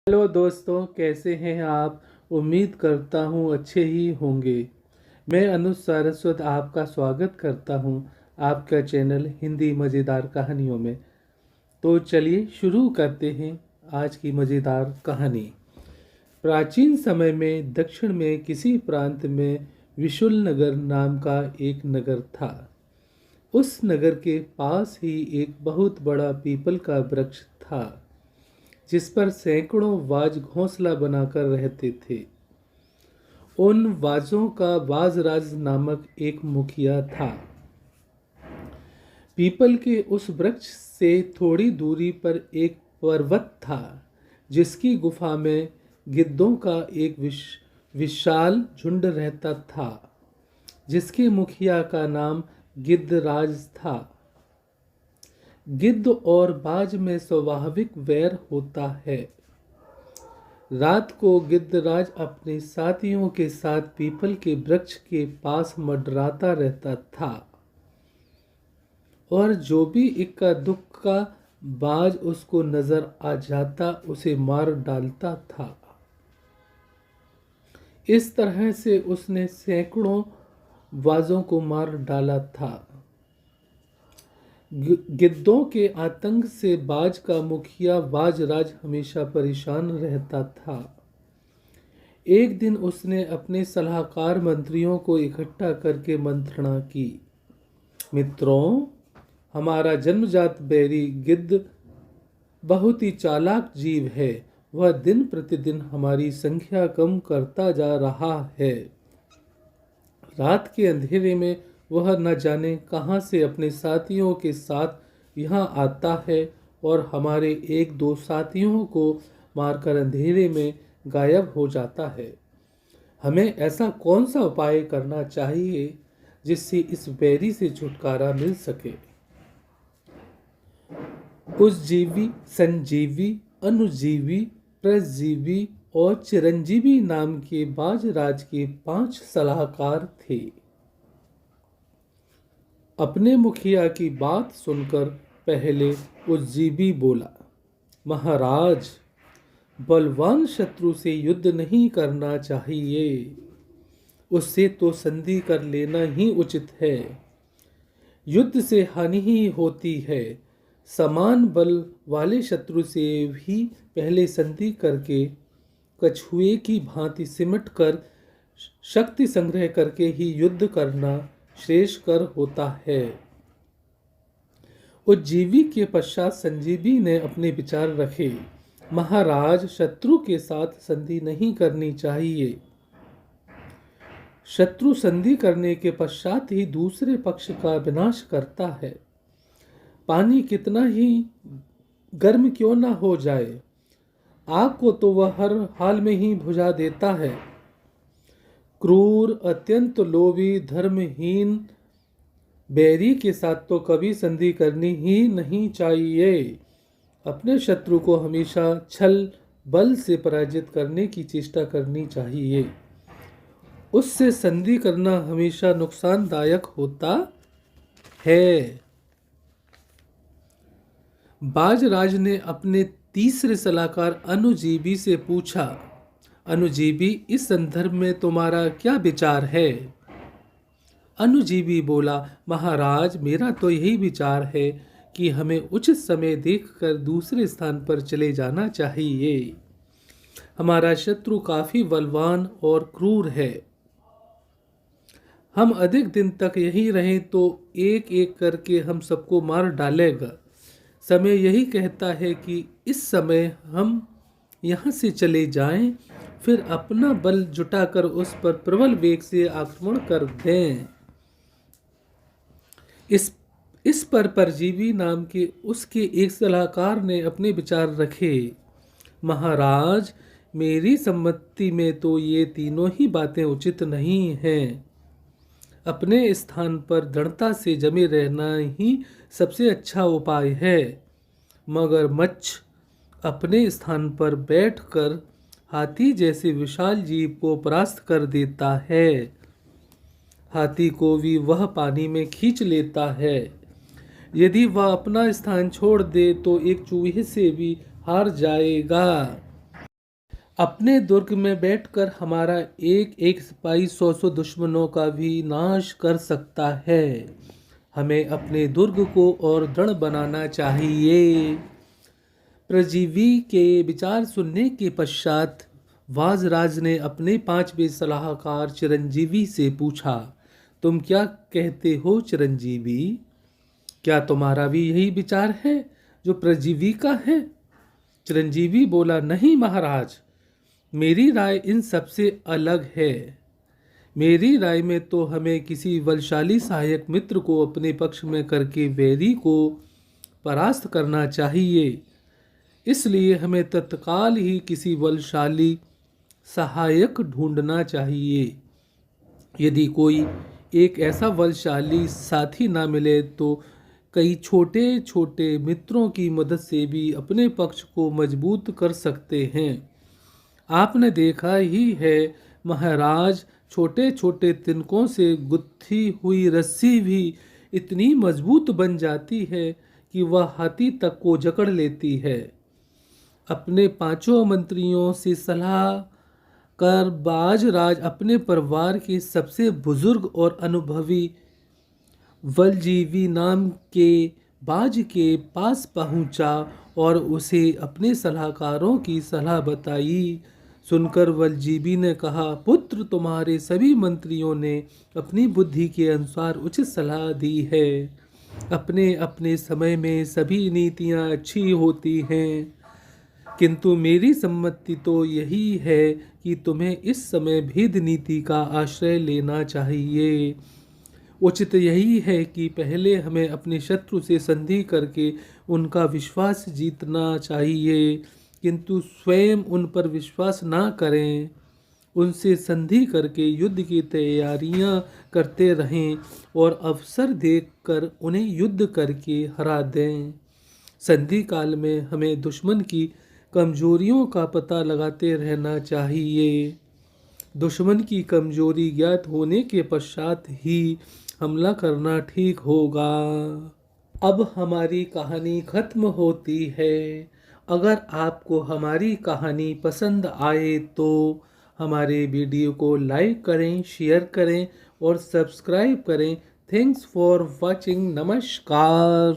Hello दोस्तों, कैसे हैं आप। उम्मीद करता हूँ अच्छे ही होंगे। मैं अनुज सारस्वत आपका स्वागत करता हूँ आपका चैनल हिंदी मज़ेदार कहानियों में। तो चलिए शुरू करते हैं आज की मज़ेदार कहानी। प्राचीन समय में दक्षिण में किसी प्रांत में विशुल नगर नाम का एक नगर था। उस नगर के पास ही एक बहुत बड़ा पीपल का वृक्ष था, जिस पर सैकड़ों वाज घोंसला बनाकर रहते थे। उन वाजों का वाजराज नामक एक मुखिया था। पीपल के उस वृक्ष से थोड़ी दूरी पर एक पर्वत था, जिसकी गुफा में गिद्धों का एक विशाल झुंड रहता था, जिसके मुखिया का नाम गिद्धराज था। गिद्ध और बाज में स्वाभाविक वैर होता है। रात को गिद्धराज अपने साथियों के साथ पीपल के वृक्ष के पास मंडराता रहता था, और जो भी इक्का दुक्का बाज उसको नजर आ जाता उसे मार डालता था। इस तरह से उसने सैकड़ों बाजों को मार डाला था। गिद्धों के आतंक से बाज का मुखिया बाजराज हमेशा परेशान रहता था। एक दिन उसने अपने सलाहकार मंत्रियों को इकट्ठा करके मंत्रणा की। मित्रों, हमारा जन्मजात बैरी गिद्ध बहुत ही चालाक जीव है। वह दिन प्रतिदिन हमारी संख्या कम करता जा रहा है। रात के अंधेरे में वह न जाने कहां से अपने साथियों के साथ यहाँ आता है और हमारे एक दो साथियों को मारकर अंधेरे में गायब हो जाता है। हमें ऐसा कौन सा उपाय करना चाहिए जिससे इस बैरी से छुटकारा मिल सके। उज्जीवी, संजीवी, अनुजीवी, प्रजीवी और चिरंजीवी नाम के बाजराज के 5 सलाहकार थे। अपने मुखिया की बात सुनकर पहले उज्जीवी बोला, महाराज, बलवान शत्रु से युद्ध नहीं करना चाहिए। उससे तो संधि कर लेना ही उचित है। युद्ध से हानि ही होती है। समान बल वाले शत्रु से भी पहले संधि करके कछुए की भांति सिमट कर शक्ति संग्रह करके ही युद्ध करना श्रेयस्कर होता है। उज्जीवी के पश्चात संजीवी ने अपने विचार रखे। महाराज, शत्रु के साथ संधि नहीं करनी चाहिए। शत्रु संधि करने के पश्चात ही दूसरे पक्ष का विनाश करता है। पानी कितना ही गर्म क्यों ना हो जाए, आग को तो वह हर हाल में ही बुझा देता है। क्रूर, अत्यंत लोभी, धर्महीन बैरी के साथ तो कभी संधि करनी ही नहीं चाहिए। अपने शत्रु को हमेशा छल बल से पराजित करने की चेष्टा करनी चाहिए। उससे संधि करना हमेशा नुकसानदायक होता है। बाजराज ने अपने तीसरे सलाहकार अनुजीवी से पूछा, अनुजीवी, इस संदर्भ में तुम्हारा क्या विचार है। अनुजीवी बोला, महाराज, मेरा तो यही विचार है कि हमें उचित समय देखकर दूसरे स्थान पर चले जाना चाहिए। हमारा शत्रु काफी बलवान और क्रूर है। हम अधिक दिन तक यहीं रहें तो एक एक करके हम सबको मार डालेगा। समय यही कहता है कि इस समय हम यहाँ से चले जाएं, फिर अपना बल जुटाकर उस पर प्रबल वेग से आक्रमण कर दें। इस पर परजीवी नाम के उसके एक सलाहकार ने अपने विचार रखे। महाराज, मेरी सम्मति में तो ये तीनों ही बातें उचित नहीं हैं। अपने स्थान पर दृढ़ता से जमे रहना ही सबसे अच्छा उपाय है। मगरमच्छ अपने स्थान पर बैठकर हाथी जैसे विशाल जीव को परास्त कर देता है। हाथी को भी वह पानी में खींच लेता है। यदि वह अपना स्थान छोड़ दे तो एक चूहे से भी हार जाएगा। अपने दुर्ग में बैठकर हमारा एक एक सिपाही 100 दुश्मनों का भी नाश कर सकता है। हमें अपने दुर्ग को और दृढ़ बनाना चाहिए। परजीवी के विचार सुनने के पश्चात वाजराज ने अपने पांचवें सलाहकार चिरंजीवी से पूछा, तुम क्या कहते हो चिरंजीवी? क्या तुम्हारा भी यही विचार है जो परजीवी का है? चिरंजीवी बोला, नहीं महाराज, मेरी राय इन सबसे अलग है। मेरी राय में तो हमें किसी बलशाली सहायक मित्र को अपने पक्ष में करके वैरी को परास्त करना चाहिए। इसलिए हमें तत्काल ही किसी बलशाली सहायक ढूंढना चाहिए। यदि कोई एक ऐसा बलशाली साथी ना मिले तो कई छोटे छोटे मित्रों की मदद से भी अपने पक्ष को मजबूत कर सकते हैं। आपने देखा ही है महाराज, छोटे छोटे तिनकों से गुत्थी हुई रस्सी भी इतनी मजबूत बन जाती है कि वह हाथी तक को जकड़ लेती है। अपने पांचों मंत्रियों से सलाह कर बाजराज अपने परिवार के सबसे बुजुर्ग और अनुभवी वलजीवी नाम के बाज के पास पहुंचा और उसे अपने सलाहकारों की सलाह बताई। सुनकर वलजीवी ने कहा, पुत्र, तुम्हारे सभी मंत्रियों ने अपनी बुद्धि के अनुसार उचित सलाह दी है। अपने अपने समय में सभी नीतियां अच्छी होती हैं, किंतु मेरी सम्मति तो यही है कि तुम्हें इस समय भेद नीति का आश्रय लेना चाहिए। उचित यही है कि पहले हमें अपने शत्रु से संधि करके उनका विश्वास जीतना चाहिए, किंतु स्वयं उन पर विश्वास ना करें। उनसे संधि करके युद्ध की तैयारियां करते रहें और अवसर देखकर उन्हें युद्ध करके हरा दें। संधि काल में हमें दुश्मन की कमजोरियों का पता लगाते रहना चाहिए। दुश्मन की कमजोरी ज्ञात होने के पश्चात ही हमला करना ठीक होगा। अब हमारी कहानी खत्म होती है। अगर आपको हमारी कहानी पसंद आए तो हमारे वीडियो को लाइक करें, शेयर करें और सब्सक्राइब करें। Thanks for watching. नमस्कार।